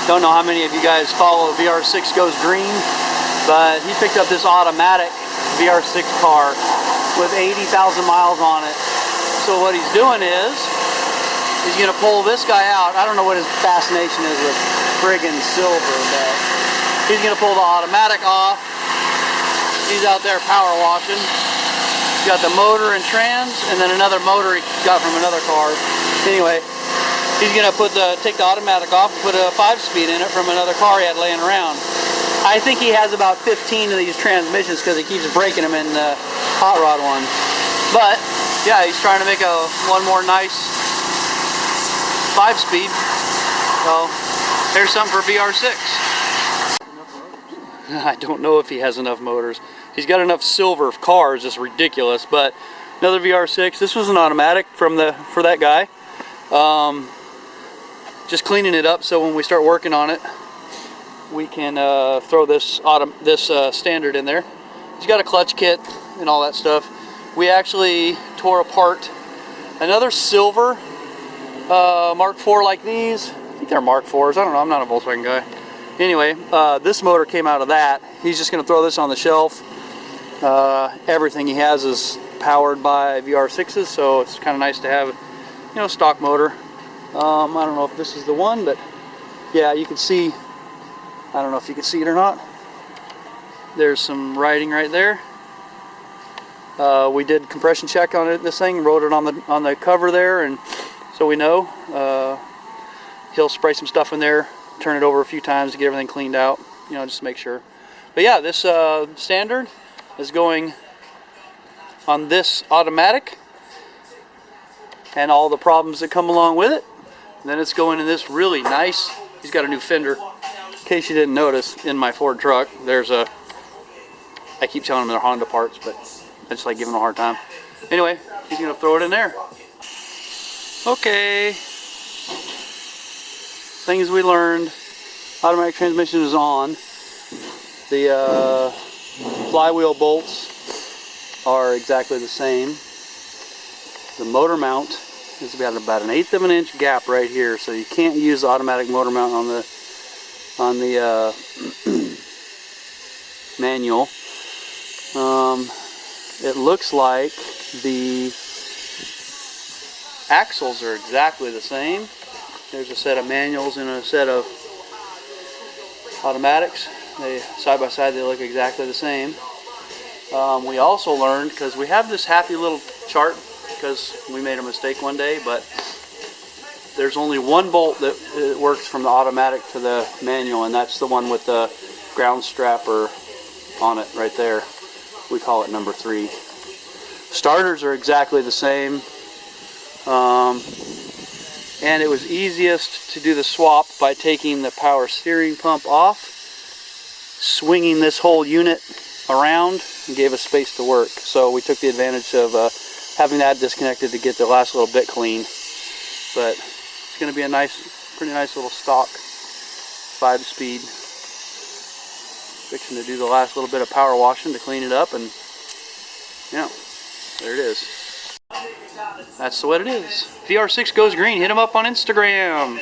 Don't know how many of you guys follow VR6 Goes Green, but he picked up this automatic VR6 car with 80,000 miles on it. So what he's doing is, he's going to pull this guy out. I don't know what his fascination is with friggin' silver, but he's going to pull the automatic off. He's out there power washing. He's got the motor and trans, and then another motor he got from another car. Anyway, he's going to take the automatic off and put a 5-speed in it from another car he had laying around. I think he has about 15 of these transmissions because he keeps breaking them in the hot rod one. But yeah, he's trying to make one more nice 5-speed. So here's something for VR6. I don't know if he has enough motors. He's got enough silver cars, it's ridiculous. But another VR6. This was an automatic for that guy. Just cleaning it up so when we start working on it, we can throw this standard in there. He's got a clutch kit and all that stuff. We actually tore apart another silver Mark IV like these. I think they're Mark IVs. I don't know. I'm not a Volkswagen guy. Anyway, this motor came out of that. He's just going to throw this on the shelf. Everything he has is powered by VR6s, so it's kind of nice to have, stock motor. I don't know if this is the one, but yeah, you can see. I don't know if you can see it or not. There's some writing right there. We did compression check on this thing, wrote it on the cover there, and so we know. He'll spray some stuff in there, turn it over a few times to get everything cleaned out, just to make sure. But yeah, this standard is going on this automatic and all the problems that come along with it. And then it's going in this really nice, he's got a new fender. In case you didn't notice, in my Ford truck, I keep telling them they're Honda parts, but I just like giving them a hard time. Anyway, he's going to throw it in there. Okay. Things we learned. Automatic transmission is on. The flywheel bolts are exactly the same. The motor mount is about an 1/8 of an inch gap right here, so you can't use the automatic motor mount on the manual. It looks like the axles are exactly the same. There's a set of manuals and a set of automatics. They side by side, they look exactly the same. We also learned, because we have this happy little chart because we made a mistake one day, but there's only one bolt that works from the automatic to the manual, and that's the one with the ground strapper on it right there. We call it number 3. Starters are exactly the same, and it was easiest to do the swap by taking the power steering pump off, swinging this whole unit around, and gave us space to work. So we took the advantage of having that disconnected to get the last little bit clean. But it's going to be a pretty nice little stock 5-speed. Fixing to do the last little bit of power washing to clean it up, and there it is. That's what it is. VR6 Goes Green. Hit him up on Instagram.